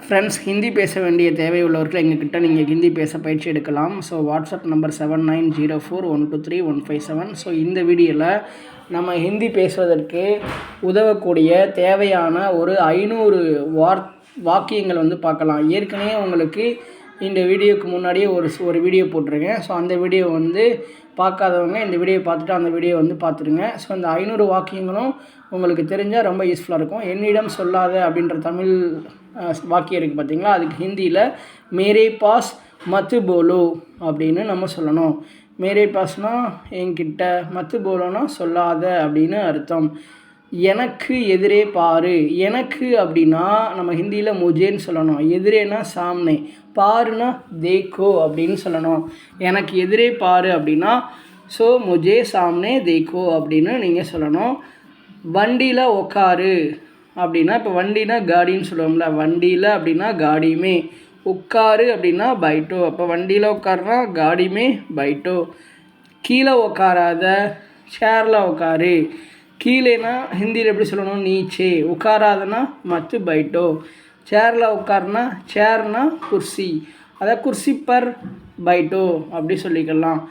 Friends, Hindi பேச வேண்டிய தேவை உள்ளவர்கள் எங்ககிட்ட நீங்கள் ஹிந்தி பேச பயிற்சி எடுக்கலாம். So WhatsApp number 7904123157. ஸோ இந்த வீடியோவில் நம்ம ஹிந்தி பேசுவதற்கு உதவக்கூடிய தேவையான ஒரு 500 வாக்கியங்கள் வந்து பார்க்கலாம். ஏற்கனவே உங்களுக்கு இந்த வீடியோவுக்கு முன்னாடியே ஒரு வீடியோ போட்டிருக்கேன். ஸோ அந்த வீடியோ வந்து பார்க்காதவங்க இந்த வீடியோ பார்த்துட்டு அந்த வீடியோ வந்து பார்த்துருங்க. ஸோ அந்த 500 வாக்கியங்களும் உங்களுக்கு தெரிஞ்சால் ரொம்ப யூஸ்ஃபுல்லாக இருக்கும். என்னிடம் சொல்லாத அப்படின்ற தமிழ் வாக்கியம் இருக்குது பார்த்தீங்களா, அதுக்கு ஹிந்தியில் மேரே பாஸ் மத்து போலோ அப்படின்னு நம்ம சொல்லணும். மேரே பாஸ்னால் என்கிட்ட, மத்து போலோனா சொல்லாத அப்படின்னு அர்த்தம். எனக்கு எதிரே பாரு. எனக்கு அப்படின்னா நம்ம ஹிந்தியில் முஜேன்னு சொல்லணும். எதிரேனா சாம்னே, பாருனா தேக்கோ அப்படின்னு சொல்லணும். எனக்கு எதிரே பாரு அப்படின்னா ஸோ முஜே சாம்னே தேக்கோ அப்படின்னு நீங்கள் சொல்லணும். வண்டியில் உக்காரு அப்படின்னா, இப்போ வண்டினா காடின்னு சொல்லுவோம்ல, வண்டியில் அப்படின்னா காடியுமே, உட்காரு அப்படின்னா பைட்டோ. அப்போ வண்டியில் உட்காருனா காடியுமே பைட்டோ. கீழே உட்காராத, சேரில் உட்காரு. கீழேனா ஹிந்தியில் எப்படி சொல்லணும், நீச்சே. உட்காராதனா மத்து பைட்டோ. சேரில் உட்காருனா சேர்னா குர்சி, அதாவது குர்சி பர் பைட்டோ அப்படி சொல்லிக்கலாம்.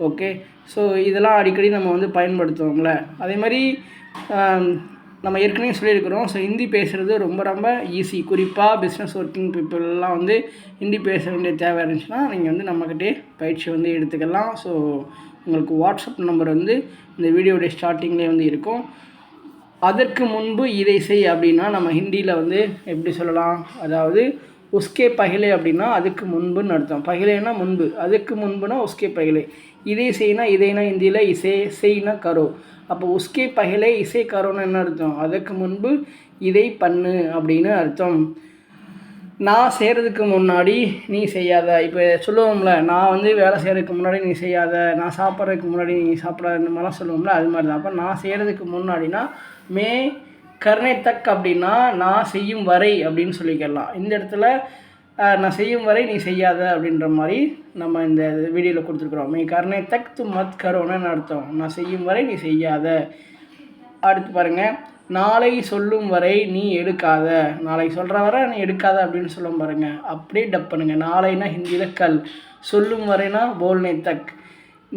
ஓகே, ஸோ இதெல்லாம் அடிக்கடி நம்ம வந்து பயன்படுத்துவோம்ல. அதே மாதிரி நம்ம ஏற்கனவே சொல்லியிருக்கிறோம். ஸோ ஹிந்தி பேசுகிறது ரொம்ப ரொம்ப ஈஸி. குறிப்பாக பிஸ்னஸ் ஒர்க்கிங் பீப்புளெலாம் வந்து ஹிந்தி பேச வேண்டிய தேவை இருந்துச்சுன்னா நீங்கள் வந்து நம்மக்கிட்டே பயிற்சி வந்து எடுத்துக்கலாம். ஸோ உங்களுக்கு வாட்ஸ்அப் நம்பர் வந்து இந்த வீடியோடைய ஸ்டார்டிங்லேயே வந்து இருக்கும். அதற்கு முன்பு இதை செய் அப்படின்னா நம்ம ஹிந்தியில் வந்து எப்படி சொல்லலாம், அதாவது உஸ்கே பகிலே அப்படின்னா அதுக்கு முன்புன்னு அர்த்தம். பகிலேனா முன்பு, அதுக்கு முன்புனா உஸ்கே பகிலே. இதை செய்யினா, இதைனா ஹிந்தியில் இசை, செய்னா கரோ. அப்போ உஸ்கே பகிலே இசை கரோன்னு என்ன அர்த்தம், அதுக்கு முன்பு இதை பண்ணு அப்படின்னு அர்த்தம். நான் செய்கிறதுக்கு முன்னாடி நீ செய்யாத. இப்போ சொல்லுவோம்ல, நான் வந்து வேலை செய்கிறதுக்கு முன்னாடி நீ செய்யாத, நான் சாப்பிட்றதுக்கு முன்னாடி நீ சாப்பிடாத, இந்த மாதிரிலாம் சொல்லுவோம்ல, அது மாதிரி தான். அப்போ நான் செய்கிறதுக்கு முன்னாடினா மே கர்னே தக் அப்படின்னா நான் செய்யும் வரை அப்படின்னு சொல்லிக்கலாம். இந்த இடத்துல நான் செய்யும் வரை நீ செய்யாத அப்படின்ற மாதிரி நம்ம இந்த வீடியோவில் கொடுத்துருக்குறோம். மே கர்னே தக் து மத் கரோன்னு அர்த்தம், நான் செய்யும் வரை நீ செய்யாத. அடுத்து பாருங்கள், நாளை சொல்லும் வரை நீ எடுக்காத. நாளை சொல்கிற வரை நீ எடுக்காத அப்படின்னு சொல்லும் பாருங்கள். அப்படியே டப் பண்ணுங்கள். நாளைனா ஹிந்தியில் கல், சொல்லும் வரைனா போல்னே தக்,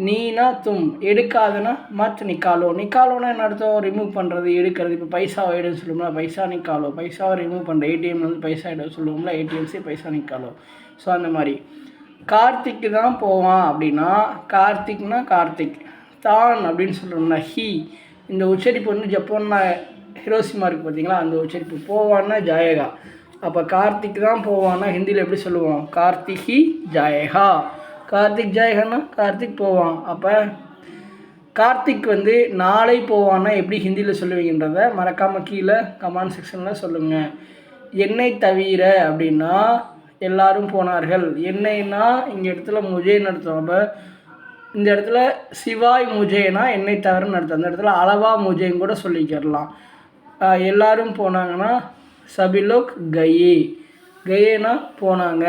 நீனா தும், எடுக்காதுன்னா மத் நிக்காலோ. நிக்காலோன்னா என்ன அர்த்தம், ரிமூவ் பண்ணுறது, எடுக்கிறது. இப்போ பைசாவை எடுன்னு சொல்லுவோம்ல, பைசா நிக்காலோ, பைசாவை ரிமூவ் பண்ணுற. ஏடிஎம் வந்து பைசா எடு சொல்லுவோம்ல, ஏடிஎம்ஸே பைசா நிக்காலோ. ஸோ அந்த மாதிரி. கார்த்திக்கு தான் போவான் அப்படின்னா, கார்த்திக்னா கார்த்திக், தான் அப்படின்னு சொல்கிறோம்னா ஹி. இந்த உச்சரிப்பு வந்து ஜப்பான்னா ஹிரோஷிமா இருக்குது பார்த்தீங்களா, அந்த உச்சரிப்பு. போவான்னா ஜாயகா. அப்போ கார்த்திக் தான் போவான்னா ஹிந்தியில் எப்படி சொல்லுவோம், கார்த்திகி ஜாயகா. கார்த்திக் ஜாயகன்னா கார்த்திக் போவான். அப்போ கார்த்திக் வந்து நாளை போவான்னா எப்படி ஹிந்தியில் சொல்லுவீங்கன்றதை மறக்காமல் கீழே கமெண்ட் செக்ஷனில் சொல்லுங்கள். என்னை தவிர அப்படின்னா எல்லாரும் போனார்கள். என்னைன்னா இங்கே இடத்துல முஜேன்னு அர்த்தம். அப்போ இந்த இடத்துல சிவாய் முஜேனா என்னை தவிரன்னு அர்த்தம். அந்த இடத்துல அளவா முஜேன்னு கூட சொல்லிக்கிறலாம். எல்லாரும் போனாங்கன்னா சபிலோக் கயே, கயேனா போனாங்க,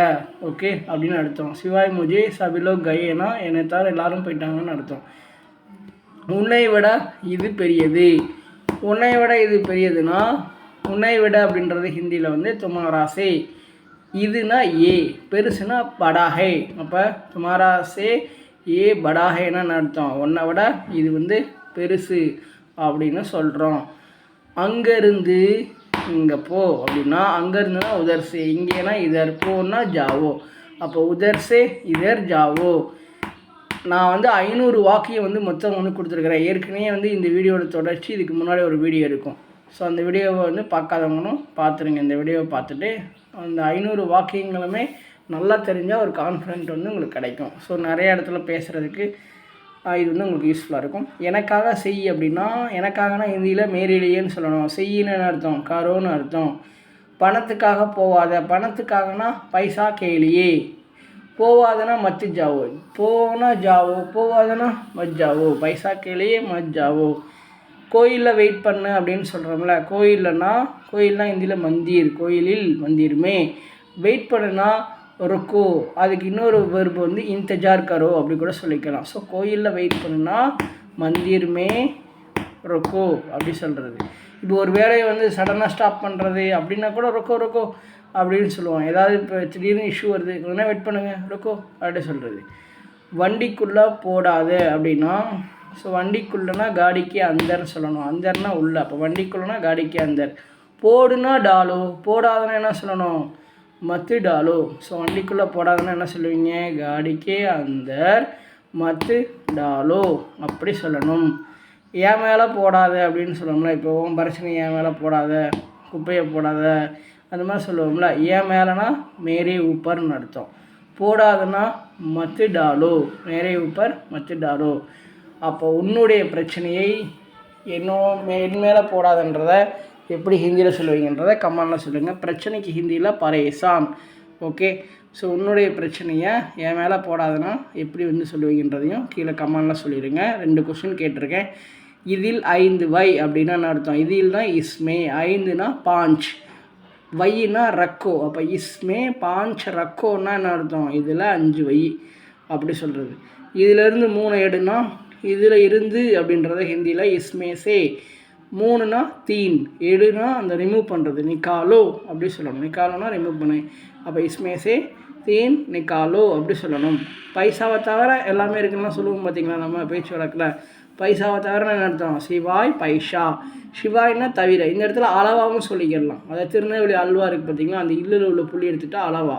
ஓகே அப்படின்னு அர்த்தம். சிவாய் முஜே சபிலோக் கயேனா என்னை தவிர எல்லாரும் போயிட்டாங்கன்னு அர்த்தம். உன்னை விட இது பெரியது. உன்னை விட இது பெரியதுன்னா, உன்னை விட அப்படின்றது ஹிந்தியில் வந்து துமாராசே. இதுனா ஏ, பெருசுனா படாஹே. அப்போ துமாராசே ஏ படாஹேன்னு அர்த்தம். உன்னை விட இது வந்து பெருசு அப்படின்னு சொல்கிறோம். அங்கேருந்து இங்கே போ அப்படின்னா, அங்கேருந்துனா உதர்சே, இங்கேனா இதர், போன்னா ஜாவோ. அப்போ உதர்சே இதர் ஜாவோ. நான் வந்து 500 வாக்கியம் வந்து மொத்தம் வந்து கொடுத்துருக்குறேன். ஏற்கனவே வந்து இந்த வீடியோட தொடர்ச்சி இதுக்கு முன்னாடி ஒரு வீடியோ இருக்கும். ஸோ அந்த வீடியோவை வந்து பார்க்காதவங்களும் பார்த்துருங்க. இந்த வீடியோவை பார்த்துட்டு அந்த 500 வாக்கியங்களுமே நல்லா தெரிஞ்சால் ஒரு கான்ஃபிடென்ட் வந்து உங்களுக்கு கிடைக்கும். ஸோ நிறைய இடத்துல பேசுகிறதுக்கு இது வந்து உங்களுக்கு யூஸ்ஃபுல்லாக இருக்கும். எனக்காக செய் அப்படின்னா, எனக்காகனா ஹிந்தியில் மேரிலேன்னு சொல்லணும். செய்யின்னு அர்த்தம், கரோன்னு அர்த்தம். பணத்துக்காக போவாத, பணத்துக்காகனா பைசா கேளியே. போவாதனா மத்து ஜாவோ, போனா ஜாவோ, போவாதனா மத் ஜாவோ, பைசா கேளியே மத் ஜாவோ. கோயிலில் வெயிட் பண்ணு அப்படின்னு சொல்கிறோம்ல, கோயில்லனா, கோயில்னா ஹிந்தியில் மந்திர், கோயிலில் மந்திருமே. வெயிட் பண்ணுனா ருக்கோ, அதுக்கு இன்னொரு வெர்பு வந்து இன்தஜார் கரோ அப்படி கூட சொல்லிக்கலாம். ஸோ கோயிலில் வெயிட் பண்ணுனா மந்திர்மே ருக்கோ அப்படி சொல்கிறது. இப்போ ஒரு வேலையை வந்து சடனாக ஸ்டாப் பண்ணுறது அப்படின்னா கூட ருக்கோ ருக்கோ அப்படின்னு சொல்லுவோம். ஏதாவது இப்போ திடீர்னு இஷ்யூ வருது, கொஞ்சம் வெயிட் பண்ணுங்கள் ருக்கோ அப்படி சொல்கிறது. வண்டிக்குள்ளே போடாத அப்படின்னா, ஸோ வண்டிக்குள்ளனா காடிக்கு அந்தர்னு சொல்லணும். அந்தர்னா உள்ள. அப்போ வண்டிக்குள்ளனா காடிக்கு அந்தர். போடுனா டாலோ, போடாதனா என்ன சொல்லணும்? மத்து டாலோ. ஸோ வண்டிக்குள்ளே போடாதனா என்ன சொல்லுவீங்க? காடிக்கே அந்தர் மத்து டாலோ அப்படி சொல்லணும். என் மேலே போடாத அப்படின்னு சொல்லுவோம்ல. இப்போ உன் பிரச்சனை என் மேலே போடாத, குப்பையை போடாத, அந்த மாதிரி சொல்லுவோம்ல. என் மேலேனா மேரே ஊப்பர்னு அர்த்தம். போடாதனா மத்து டாலோ, மேரே ஊப்பர் மத்து டாலோ. அப்போ உன்னுடைய பிரச்சனையை என் மேலே போடாதன்றத எப்படி ஹிந்தியில் சொல்லுவீங்கன்றதை கமெண்டில் சொல்லுங்கள். பிரச்சனைக்கு ஹிந்தியில் பரேசான். ஓகே, ஸோ உன்னுடைய பிரச்சனையை என் மேலே போடாதனா எப்படி வந்து சொல்லுவீங்கன்றதையும் கீழே கமெண்டில் சொல்லிடுங்க. 2 கொஸ்டின் கேட்டிருக்கேன். இதில் 5 வை அப்படின்னா என்ன அர்த்தம்? இதில்னா இஸ்மே, 5னா பாஞ்ச், வைனா ரக்கோ. அப்போ இஸ்மே பாஞ்ச் ரக்கோன்னா என்ன அர்த்தம்? இதில் 5 வை அப்படி சொல்கிறது. இதிலேருந்து 3 எடுனா இதில் இருந்து அப்படின்றத ஹிந்தியில் இஸ்மே சே. 3னா தீன், எடுனா அந்த ரிமூவ் பண்ணுறது, நிக்காலோ அப்படி சொல்லணும். நிக்காலோனா ரிமூவ் பண்ணு. அப்போ இஸ்மே சே தீன் நிக்காலோ அப்படி சொல்லணும். பைசாவை தவிர எல்லாமே இருக்குன்னா சொல்லுவோம் பார்த்தீங்களா நம்ம பேச்சு வழக்கில். பைசாவை தவிர என்ன அர்த்தம்? சிவாய் பைசா. சிவாய்னா தவிர. இந்த இடத்துல அளவாகவும் சொல்லிக்கிடலாம். அதாவது திருநெல்வேலி அல்வா இருக்குது பார்த்தீங்களா, அந்த இல்லில் உள்ள புள்ளி எடுத்துகிட்டா அளவா.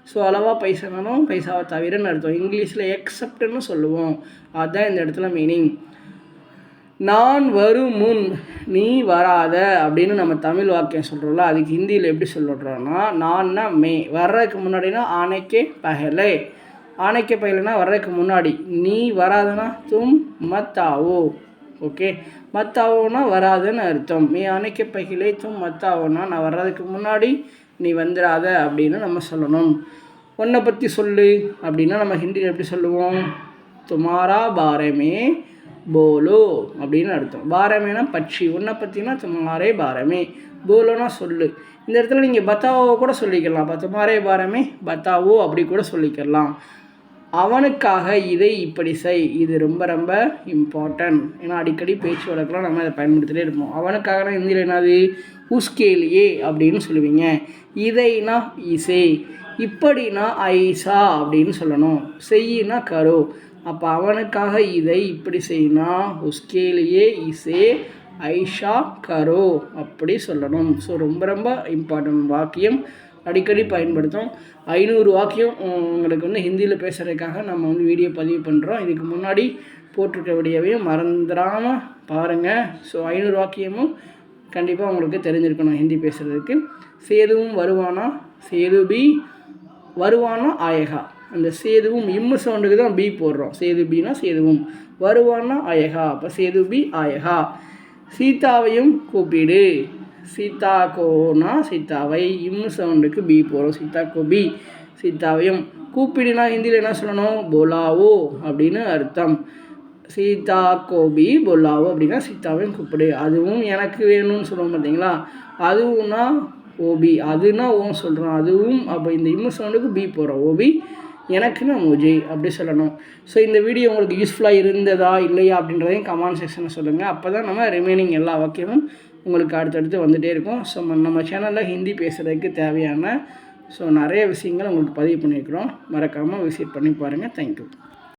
ஸோ அளவா பைசானாலும் பைசாவை தவிரன்னு அர்த்தம். இங்கிலீஷில் எக்ஸப்ட்னு சொல்லுவோம். அதுதான் இந்த இடத்துல மீனிங். நான் வரும் முன் நீ வராத அப்படின்னு நம்ம தமிழ் வாக்கியம் சொல்கிறோம்ல, அதுக்கு ஹிந்தியில் எப்படி சொல்கிறோன்னா, நான்னா மே, வர்றதுக்கு முன்னாடினா ஆனைக்கே பகலே, ஆனைக்கே பகலைனா வர்றதுக்கு முன்னாடி, நீ வராதுன்னா தும் மத்தாவோ. ஓகே, மத்தாவோனா வராதுன்னு அர்த்தம். நீ ஆனைக்கே பகலே தும் மத்தாவோனா நான் வர்றதுக்கு முன்னாடி நீ வந்துடாத அப்படின்னு நம்ம சொல்லணும். உன்னை பற்றி சொல்லு அப்படின்னா நம்ம ஹிந்தியில் எப்படி சொல்லுவோம்? துமாரா பாரமே போலோ அப்படின்னு அர்த்தம். பாரமேனா பட்சி, உன்னை பற்றினா துமாரே பாரமே, போலோனா சொல்லு. இந்த இடத்துல நீங்கள் பத்தாவோ கூட சொல்லிக்கலாம். இப்போ துமாரே பாரமே பத்தாவோ அப்படி கூட சொல்லிக்கலாம். அவனுக்காக இதை இப்படி செய், இது ரொம்ப ரொம்ப இம்பார்ட்டன்ட். ஏன்னா அடிக்கடி பேச்சு வழக்கெலாம் நம்ம அதை பயன்படுத்திகிட்டே இருப்போம். அவனுக்காகனா ஹிந்தியில் என்னது? உஸ்கேலியே அப்படின்னு சொல்லுவீங்க. இதைனா இசே, இப்படின்னா ஐசா அப்படின்னு சொல்லணும். செய்யினா கரோ. அப்போ அவனுக்காக இதை இப்படி செய்யினா உஸ்கேலியே இசே ஐஷா கரோ அப்படி சொல்லணும். ஸோ ரொம்ப ரொம்ப இம்பார்ட்டன்ட் வாக்கியம், அடிக்கடி பயன்படுத்தும். 500 வாக்கியம் உங்களுக்கு வந்து ஹிந்தியில் பேசுகிறதுக்காக நம்ம வந்து வீடியோ பதிவு பண்ணுறோம். இதுக்கு முன்னாடி போட்டிருக்க வீடியோவையும் மறந்துடாமல் பாருங்கள். ஸோ 500 வாக்கியமும் கண்டிப்பாக உங்களுக்கு தெரிஞ்சிருக்கணும் ஹிந்தி பேசுகிறதுக்கு. சேதுவும் வருவானா, சேதுபி வருவானா ஆயகா. அந்த சேதுவும் இம்மு சவுண்டுக்கு தான் பி போடுறோம். சேதுபினா சேதுவும், வருவானா ஆயகா. அப்போ சேதுபி ஆயகா. சீதாவையும் கூப்பிடு, சீதா கோனா சீதாவை, இம்மு சவுண்டுக்கு பி போடுறோம். சீதா கோ பி, சீதாவையும். கூப்பிடுனா ஹிந்தியில் என்ன சொல்லணும்? போலாவோ அப்படின்னு அர்த்தம். சீதா கோபி போலாவோ அப்படின்னா சீதாவையும் கூப்பிடு. அதுவும் எனக்கு வேணும்னு சொல்லுவோம் பார்த்தீங்களா, அதுவும்னா ஓபி, அதுனா ஓம் சொல்கிறோம், அதுவும். அப்போ இந்த இம்மு சவுண்டுக்கு பி போடுறோம். ஓபி எனக்குன்னு முஜி அப்படி சொல்லணும். ஸோ இந்த வீடியோ உங்களுக்கு யூஸ்ஃபுல்லாக இருந்ததா இல்லையா அப்படின்றதையும் கமெண்ட் செக்ஷனில் சொல்லுங்கள். அப்போ தான் நம்ம ரிமைனிங் எல்லா வாக்கியமும் உங்களுக்கு அடுத்தடுத்து வந்துகிட்டே இருக்கும். ஸோ நம்ம சேனலில் ஹிந்தி பேசுகிறதுக்கு தேவையான நிறைய விஷயங்கள் உங்களுக்கு பதிவு பண்ணியிருக்கிறோம். மறக்காமல் விசிட் பண்ணி பாருங்கள். தேங்க்யூ.